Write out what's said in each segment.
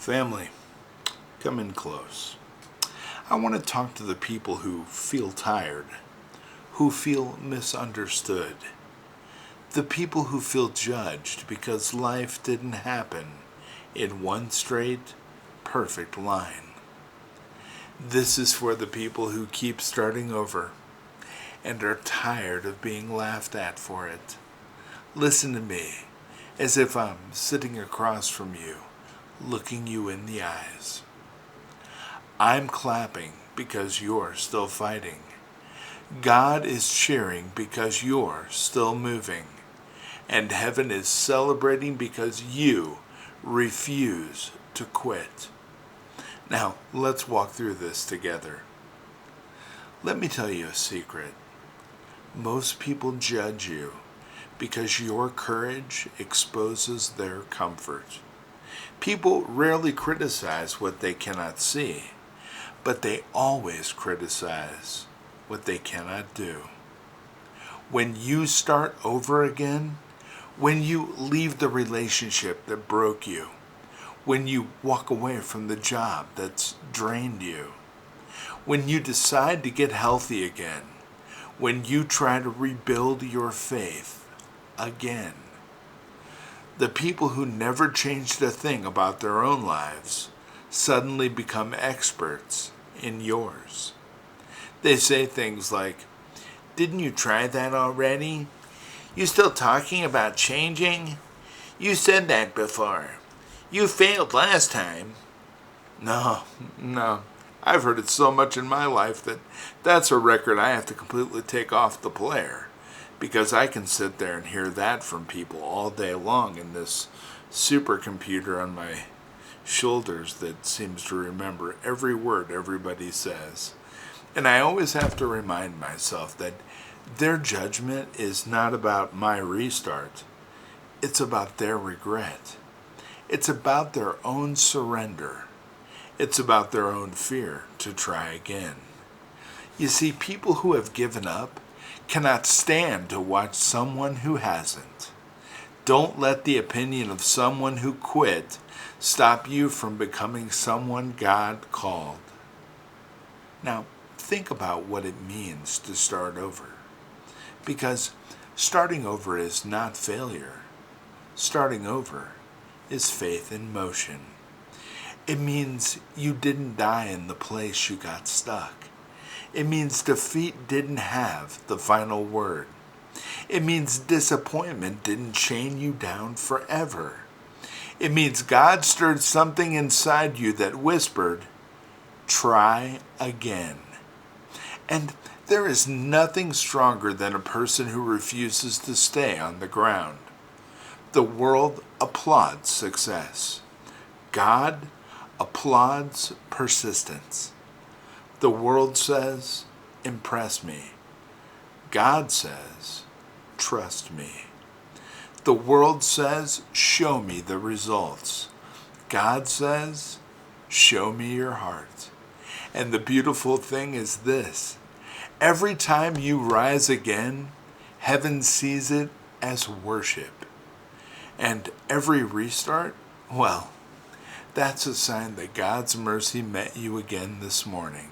Family, come in close. I want to talk to the people who feel tired, who feel misunderstood, the people who feel judged because life didn't happen in one straight, perfect line. This is for the people who keep starting over and are tired of being laughed at for it. Listen to me as if I'm sitting across from you, looking you in the eyes. I'm clapping because you're still fighting. God is cheering because you're still moving. And heaven is celebrating because you refuse to quit. Now, let's walk through this together. Let me tell you a secret. Most people judge you because your courage exposes their comfort. People rarely criticize what they cannot see, but they always criticize what they cannot do. When you start over again, when you leave the relationship that broke you, when you walk away from the job that's drained you, when you decide to get healthy again, when you try to rebuild your faith again, the people who never changed a thing about their own lives suddenly become experts in yours. They say things like, "Didn't you try that already? You still talking about changing? You said that before. You failed last time." No. I've heard it so much in my life that that's a record I have to completely take off the player, because I can sit there and hear that from people all day long in this supercomputer on my shoulders that seems to remember every word everybody says. And I always have to remind myself that their judgment is not about my restart. It's about their regret. It's about their own surrender. It's about their own fear to try again. You see, people who have given up cannot stand to watch someone who hasn't. Don't let the opinion of someone who quit stop you from becoming someone God called. Now, think about what it means to start over. Because starting over is not failure. Starting over is faith in motion. It means you didn't die in the place you got stuck. It means defeat didn't have the final word. It means disappointment didn't chain you down forever. It means God stirred something inside you that whispered, "Try again." And there is nothing stronger than a person who refuses to stay on the ground. The world applauds success. God applauds persistence. The world says, "Impress me." God says, "Trust me." The world says, "Show me the results." God says, "Show me your heart." And the beautiful thing is this: every time you rise again, heaven sees it as worship. And every restart, well, that's a sign that God's mercy met you again this morning.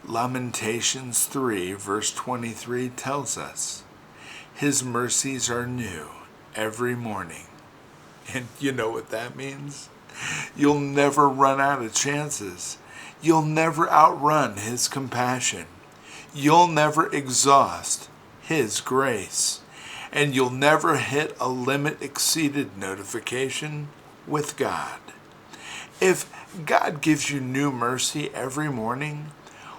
Lamentations 3, verse 23 tells us, "His mercies are new every morning." And you know what that means? You'll never run out of chances. You'll never outrun His compassion. You'll never exhaust His grace. And you'll never hit a limit exceeded notification with God. If God gives you new mercy every morning,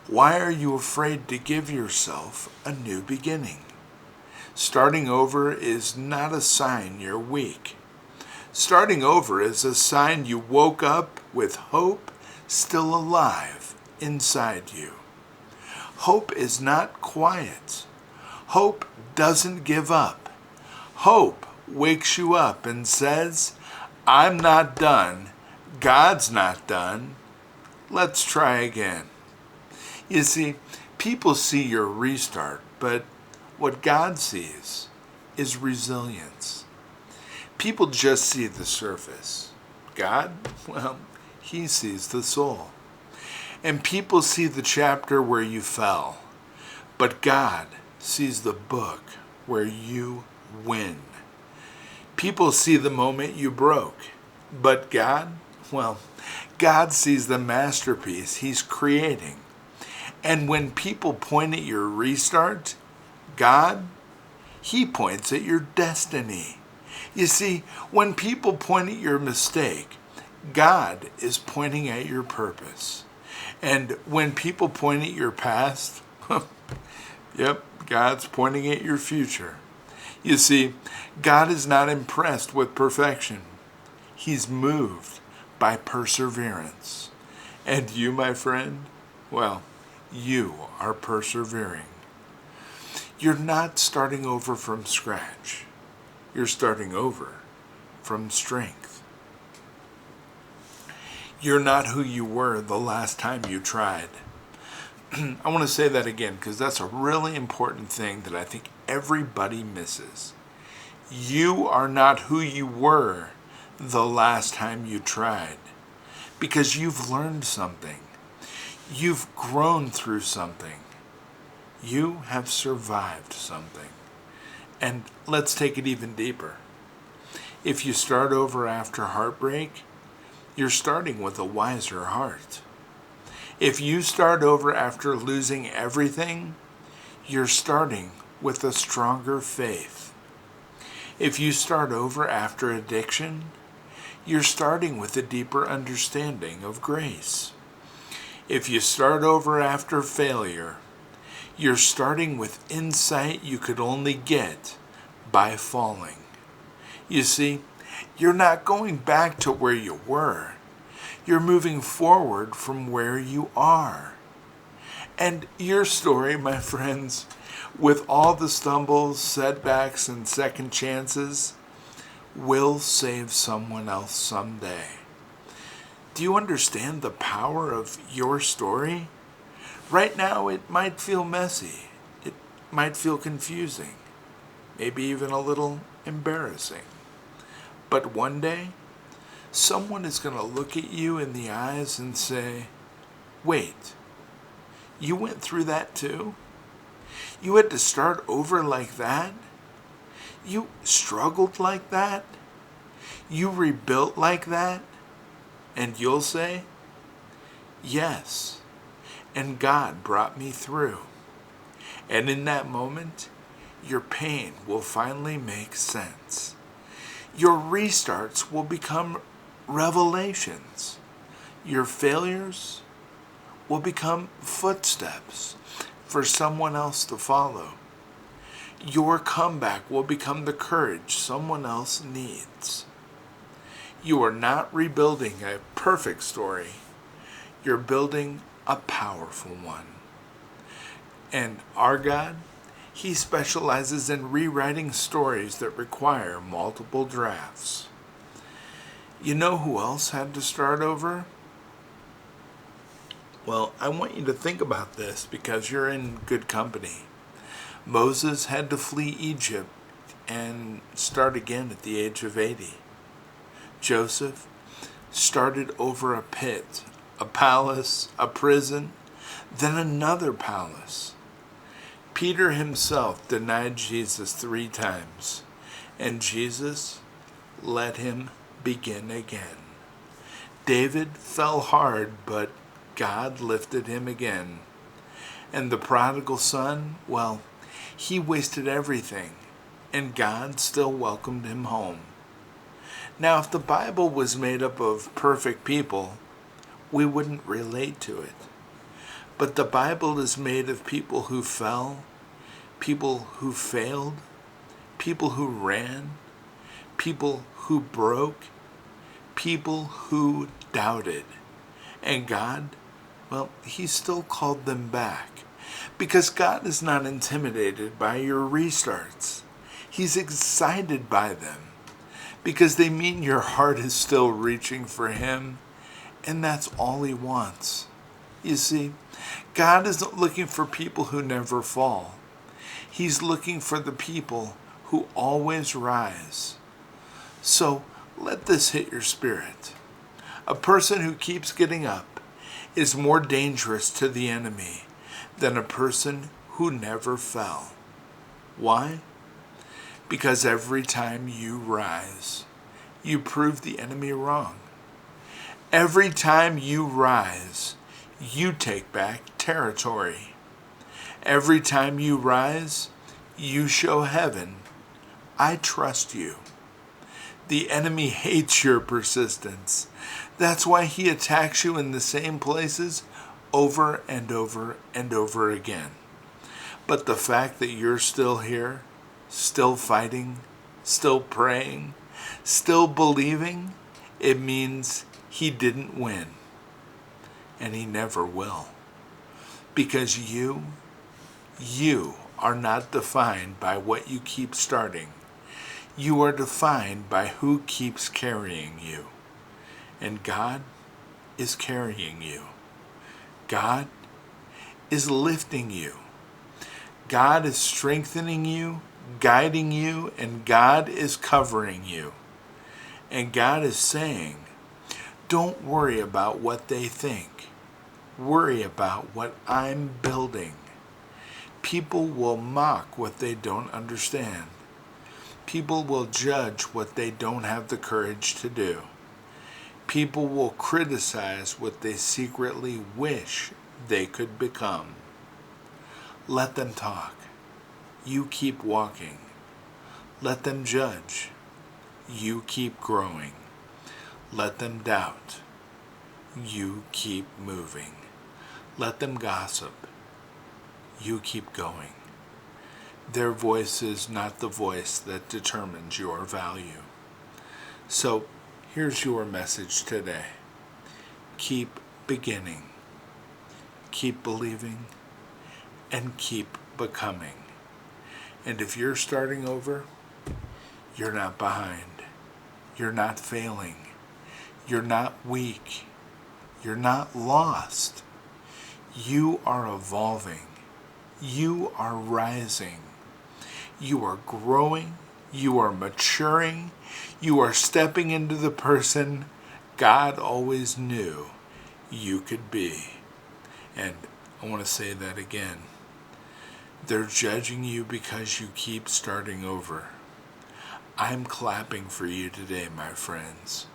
why are you afraid to give yourself a new beginning? Starting over is not a sign you're weak. Starting over is a sign you woke up with hope still alive inside you. Hope is not quiet. Hope doesn't give up. Hope wakes you up and says, "I'm not done. God's not done. Let's try again." You see, people see your restart, but what God sees is resilience. People just see the surface. God, well, he sees the soul. And people see the chapter where you fell, but God sees the book where you win. People see the moment you broke, but God, well, God sees the masterpiece he's creating. And when people point at your restart, God, he points at your destiny. You see, when people point at your mistake, God is pointing at your purpose. And when people point at your past, yep, God's pointing at your future. You see, God is not impressed with perfection. He's moved by perseverance. And you, my friend, well, you are persevering. You're not starting over from scratch. You're starting over from strength. You're not who you were the last time you tried. I want to say that again because that's a really important thing that I think everybody misses. You are not who you were the last time you tried because you've learned something. You've grown through something. You have survived something. And let's take it even deeper. If you start over after heartbreak, you're starting with a wiser heart. If you start over after losing everything, you're starting with a stronger faith. If you start over after addiction, you're starting with a deeper understanding of grace. If you start over after failure, you're starting with insight you could only get by falling. You see, you're not going back to where you were. You're moving forward from where you are. And your story, my friends, with all the stumbles, setbacks, and second chances, will save someone else someday. Do you understand the power of your story? Right now, it might feel messy. It might feel confusing. Maybe even a little embarrassing. But one day, someone is going to look at you in the eyes and say, wait, you went through that too? You had to start over like that? You struggled like that? You rebuilt like that? And you'll say, yes, and God brought me through. And in that moment, your pain will finally make sense. Your restarts will become revelations. Your failures will become footsteps for someone else to follow. Your comeback will become the courage someone else needs. You are not rebuilding a perfect story. You're building a powerful one. And our God, he specializes in rewriting stories that require multiple drafts. You know who else had to start over? Well, I want you to think about this because you're in good company. Moses had to flee Egypt and start again at the age of 80. Joseph started over a pit, a palace, a prison, then another palace. Peter himself denied Jesus 3 times, and Jesus let him begin again. David fell hard, but God lifted him again. And the prodigal son, well, he wasted everything, and God still welcomed him home. Now, if the Bible was made up of perfect people, we wouldn't relate to it. But the Bible is made of people who fell, people who failed, people who ran, people who broke, people who doubted. And God, well, he still called them back. Because God is not intimidated by your restarts. He's excited by them. Because they mean your heart is still reaching for him. And that's all he wants. You see, God isn't looking for people who never fall. He's looking for the people who always rise. So let this hit your spirit. A person who keeps getting up is more dangerous to the enemy than a person who never fell. Why? Because every time you rise, you prove the enemy wrong. Every time you rise, you take back territory. Every time you rise, you show heaven, I trust you. The enemy hates your persistence. That's why he attacks you in the same places over and over and over again. But the fact that you're still here, still fighting, still praying, still believing, it means he didn't win. And he never will. Because you are not defined by what you keep starting. You are defined by who keeps carrying you. And God is carrying you. God is lifting you. God is strengthening you, guiding you, and God is covering you. And God is saying, don't worry about what they think. Worry about what I'm building. People will mock what they don't understand. People will judge what they don't have the courage to do. People will criticize what they secretly wish they could become. Let them talk. You keep walking. Let them judge. You keep growing. Let them doubt. You keep moving. Let them gossip. You keep going. Their voice is not the voice that determines your value. So, here's your message today. Keep beginning. Keep believing. And keep becoming. And if you're starting over, you're not behind. You're not failing. You're not weak. You're not lost. You are evolving. You are rising. You are growing. You are maturing. You are stepping into the person God always knew you could be. And I want to say that again. They're judging you because you keep starting over. I'm clapping for you today, my friends,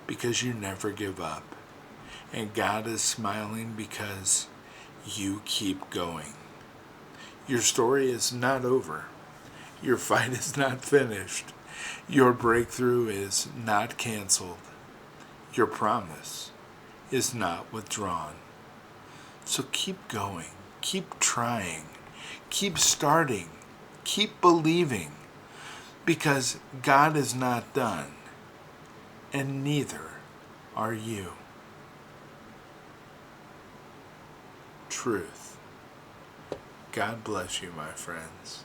because you never give up. And God is smiling because you keep going. Your story is not over. Your fight is not finished. Your breakthrough is not canceled. Your promise is not withdrawn. So keep going. Keep trying. Keep starting. Keep believing. Because God is not done. And neither are you. Truth. God bless you, my friends.